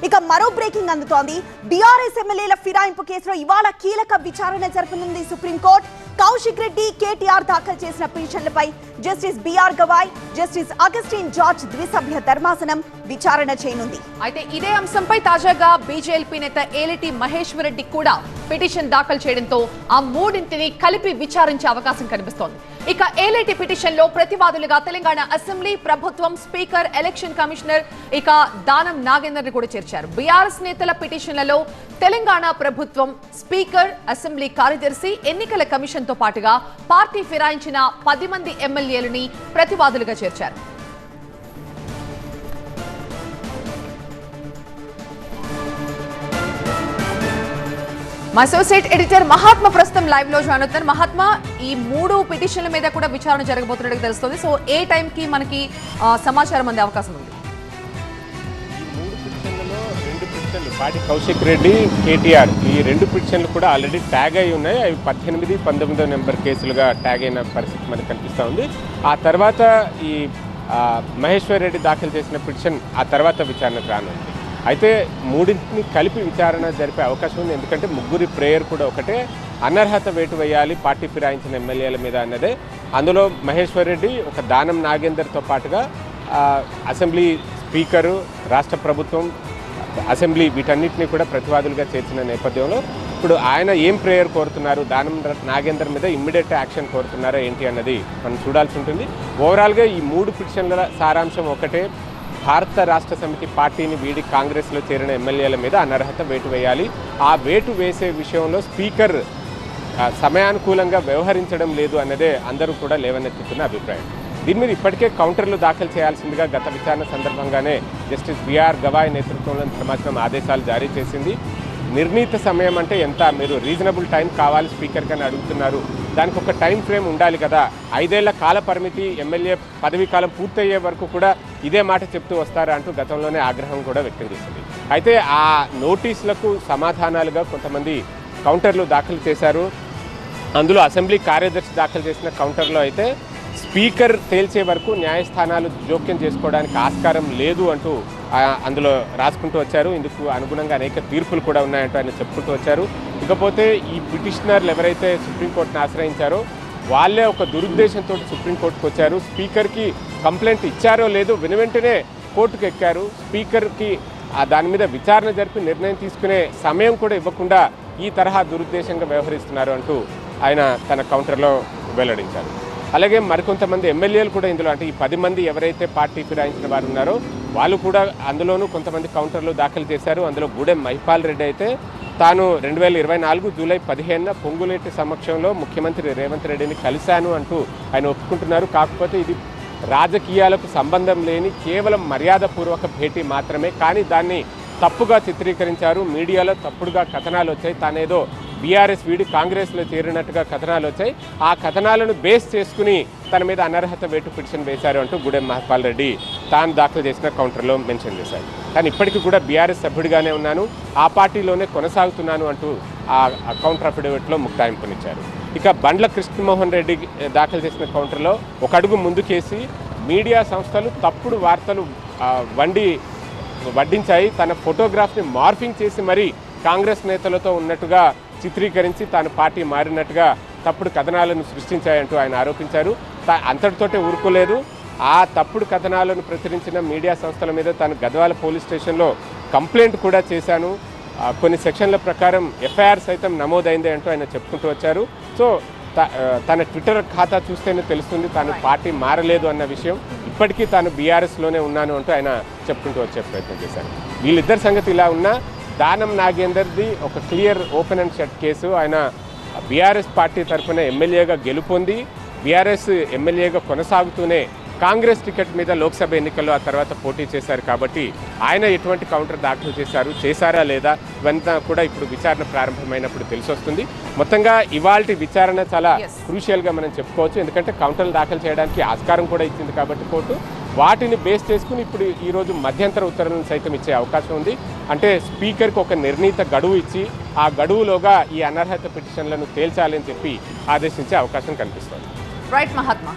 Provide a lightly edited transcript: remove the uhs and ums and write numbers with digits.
ఇక మరో బ్రేకింగ్ అందుతోంది. బీఆర్ఎస్ ఎమ్మెల్యేల ఫిరాయింపు కేసులో ఇవాళ కీలక విచారణ జరపనుంది సుప్రీంకోర్టు. కౌశిక్ రెడ్డి, కేటీఆర్ దాఖలు చేసిన పిటిషన్లపై justice B R Gavai, justice Augustine George ద్విసభ్య ధర్మాసనం విచారణ చేయనుంది. అయితే ఇదే అంశంపై తాజాగా బీజేపీ నేత ఏలిటి మహేశ్వర్ రెడ్డి కూడా పిటిషన్ దాఖలు చేయడంతో ఆ మూడింటిని కలిపి విచారించే అవకాశం కనిపిస్తోంది. ఇక ఏలేటి పిటిషన్ లో ప్రతివాదులుగా తెలంగాణ అసెంబ్లీ, ప్రభుత్వం, స్పీకర్, ఎలక్షన్ కమిషనర్, ఇక దానం నాగేందర్ ని కూడా చేర్చారు. బీఆర్ఎస్ నేతల పిటిషన్లలో తెలంగాణ ప్రభుత్వం, స్పీకర్, అసెంబ్లీ కార్యదర్శి, ఎన్నికల కమిషన్ తో పాటుగా పార్టీ ఫిరాయించిన 10 మంది ఎమ్మెల్యేలని ప్రతివాదులుగా చేర్చారు. మా అసోసియేట్ ఎడిటర్ మహాత్మా ప్రస్తుతం లైవ్ లో జాయిన్ అవుతున్నారు. మహాత్మా, ఈ 3 పిటిషన్ల మీద కూడా విచారణ జరగబోతున్నట్టు తెలుస్తుంది. సో ఏ టైం కి మనకి సమాచారం అందే అవకాశం ఉంది? ఈ 3 పిటిషన్లలో 2 పిటిషన్లు పాటి కౌశిక్ రెడ్డి, కేటీఆర్, ఈ 2 పిటిషన్లు కూడా ఆల్రెడీ ట్యాగ్ అయి ఉన్నాయి. అవి 18, 19 నెంబర్ కేసులుగా ట్యాగ్ అయిన పరిస్థితి మనకు కనిపిస్తూ ఉంది. ఆ తర్వాత ఈ మహేశ్వర్ రెడ్డి దాఖలు చేసిన పిటిషన్ ఆ తర్వాత విచారణకు రానుంది. అయితే మూడింటిని కలిపి విచారణ జరిపే అవకాశం ఉంది. ఎందుకంటే ముగ్గురి ప్రేయర్ కూడా ఒకటే, అనర్హత వేటు వేయాలి పార్టీ ఫిరాయించిన ఎమ్మెల్యేల మీద అన్నదే. అందులో మహేశ్వర్ రెడ్డి, ఒక దానం నాగేందర్తో పాటుగా అసెంబ్లీ స్పీకరు, రాష్ట్ర ప్రభుత్వం, అసెంబ్లీ వీటన్నిటిని కూడా ప్రతివాదులుగా చేర్చిన నేపథ్యంలో ఇప్పుడు ఆయన ఏం ప్రేయర్ కోరుతున్నారు, దానం నాగేందర్ మీద ఇమ్మీడియట్ యాక్షన్ కోరుతున్నారా ఏంటి అన్నది మనం చూడాల్సి ఉంటుంది. ఓవరాల్గా ఈ 3 పిటిషన్ల సారాంశం ఒకటే, భారత రాష్ట్ర సమితి పార్టీని వీడి కాంగ్రెస్లో చేరిన ఎమ్మెల్యేల మీద అనర్హత వేటు వేయాలి. ఆ వేటు వేసే విషయంలో స్పీకర్ సమయానుకూలంగా వ్యవహరించడం లేదు అన్నదే అందరూ కూడా లేవనెత్తుతున్న అభిప్రాయం. దీని మీద ఇప్పటికే కౌంటర్లు దాఖలు చేయాల్సిందిగా గత విచారణ సందర్భంగానే జస్టిస్ బిఆర్ గవాయ్ నేతృత్వంలోని ధర్మాసనం ఆదేశాలు జారీ చేసింది. నిర్ణీత సమయం అంటే ఎంత, మీరు రీజనబుల్ టైం కావాలి స్పీకర్కి అని అడుగుతున్నారు. దానికి ఒక టైం ఫ్రేమ్ ఉండాలి కదా. 5 ఏళ్ల కాల పరిమితి, ఎమ్మెల్యే పదవీ కాలం పూర్తయ్యే వరకు కూడా ఇదే మాట చెప్తూ వస్తారా అంటూ గతంలోనే ఆగ్రహం కూడా వ్యక్తం చేసింది. అయితే ఆ నోటీసులకు సమాధానాలుగా కొంతమంది కౌంటర్లు దాఖలు చేశారు. అందులో అసెంబ్లీ కార్యదర్శి దాఖలు చేసిన కౌంటర్లో అయితే స్పీకర్ తేల్చే వరకు న్యాయస్థానాలు జోక్యం చేసుకోవడానికి ఆస్కారం లేదు అంటూ అందులో రాసుకుంటూ వచ్చారు. ఇందుకు అనుగుణంగా అనేక తీర్పులు కూడా ఉన్నాయంటూ ఆయన చెప్పుకుంటూ వచ్చారు. ఇకపోతే ఈ పిటిషనర్లు ఎవరైతే సుప్రీంకోర్టును ఆశ్రయించారో వాళ్ళే ఒక దురుద్దేశంతో సుప్రీంకోర్టుకు వచ్చారు. స్పీకర్కి కంప్లైంట్ ఇచ్చారో లేదో వెనువెంటనే కోర్టుకు ఎక్కారు. స్పీకర్కి దాని మీద విచారణ జరిపి నిర్ణయం తీసుకునే సమయం కూడా ఇవ్వకుండా ఈ తరహా దురుద్దేశంగా వ్యవహరిస్తున్నారు అంటూ ఆయన తన కౌంటర్లో వెల్లడించారు. అలాగే మరికొంతమంది ఎమ్మెల్యేలు కూడా ఇందులో, అంటే ఈ 10 మంది ఎవరైతే పార్టీ ఫిరాయించిన వారు ఉన్నారో వాళ్ళు కూడా అందులోనూ కొంతమంది కౌంటర్లు దాఖలు చేశారు. అందులో గూడెం మహిపాల్ రెడ్డి అయితే తాను 2024 జూలై 15న పొంగులేటి సమక్షంలో ముఖ్యమంత్రి రేవంత్ రెడ్డిని కలిశాను అంటూ ఆయన ఒప్పుకుంటున్నారు. కాకపోతే ఇది రాజకీయాలకు సంబంధం లేని కేవలం మర్యాదపూర్వక భేటీ మాత్రమే, కానీ దాన్ని తప్పుగా చిత్రీకరించారు. మీడియాలో తప్పుడుగా కథనాలు వచ్చాయి. తానేదో బీఆర్ఎస్ వీడి కాంగ్రెస్లో చేరినట్టుగా కథనాలు వచ్చాయి. ఆ కథనాలను బేస్ చేసుకుని తన మీద అనర్హత వేటు పిటిషన్ వేశారు అంటూ గూడెం మహిపాల్ రెడ్డి తాను దాఖలు చేసిన కౌంటర్లో మెన్షన్ చేశారు. కానీ ఇప్పటికీ కూడా బీఆర్ఎస్ సభ్యుడిగానే ఉన్నాను, ఆ పార్టీలోనే కొనసాగుతున్నాను అంటూ ఆ కౌంటర్ అఫిడవిట్లో ముక్తాయింపునిచ్చారు. ఇక బండ్ల కృష్ణమోహన్ రెడ్డి దాఖలు చేసిన కౌంటర్లో ఒక అడుగు ముందుకేసి మీడియా సంస్థలు తప్పుడు వార్తలు వడ్డించాయి, తన ఫోటోగ్రాఫ్ని మార్ఫింగ్ చేసి మరీ కాంగ్రెస్ నేతలతో ఉన్నట్టుగా చిత్రీకరించి తాను పార్టీ మారినట్టుగా తప్పుడు కథనాలను సృష్టించాయంటూ ఆయన ఆరోపించారు. అంతటితోటే ఊరుకోలేదు. ఆ తప్పుడు కథనాలను ప్రచురించిన మీడియా సంస్థల మీద తాను గద్వాల పోలీస్ స్టేషన్లో కంప్లైంట్ కూడా చేశాను, కొన్ని సెక్షన్ల ప్రకారం ఎఫ్ఐఆర్ సైతం నమోదైంది అంటూ ఆయన చెప్పుకుంటూ వచ్చారు. సో తన ట్విట్టర్ ఖాతా చూస్తేనే తెలుస్తుంది తాను పార్టీ మారలేదు అన్న విషయం. ఇప్పటికీ తాను బీఆర్ఎస్లోనే ఉన్నాను అంటూ ఆయన చెప్పుకుంటూ వచ్చే ప్రయత్నం చేశారు. వీళ్ళిద్దరి సంగతి ఇలా ఉన్నా దానం నాగేందర్ది ఒక clear open and shut case. ఆయన బీఆర్ఎస్ పార్టీ తరఫున ఎమ్మెల్యేగా గెలుపొంది బీఆర్ఎస్ ఎమ్మెల్యేగా కొనసాగుతూనే కాంగ్రెస్ టికెట్ మీద లోక్సభ ఎన్నికల్లో ఆ తర్వాత పోటీ చేశారు. కాబట్టి ఆయన ఎటువంటి కౌంటర్ దాఖలు చేశారా లేదా ఇవంతా కూడా ఇప్పుడు విచారణ ప్రారంభమైనప్పుడు తెలిసొస్తుంది. మొత్తంగా ఇవాల్టి విచారణ చాలా క్రూషియల్గా మనం చెప్పుకోవచ్చు. ఎందుకంటే కౌంటర్లు దాఖలు చేయడానికి ఆస్కారం కూడా ఇచ్చింది కాబట్టి కోర్టు వాటిని బేస్ చేసుకుని ఇప్పుడు ఈరోజు మధ్యంతర ఉత్తర్వులను సైతం ఇచ్చే అవకాశం ఉంది. అంటే స్పీకర్కి ఒక నిర్ణీత గడువు ఇచ్చి ఆ గడువులోగా ఈ అనర్హత పిటిషన్లను తేల్చాలని చెప్పి ఆదేశించే అవకాశం కనిపిస్తోంది. రైట్ మహాత్మా.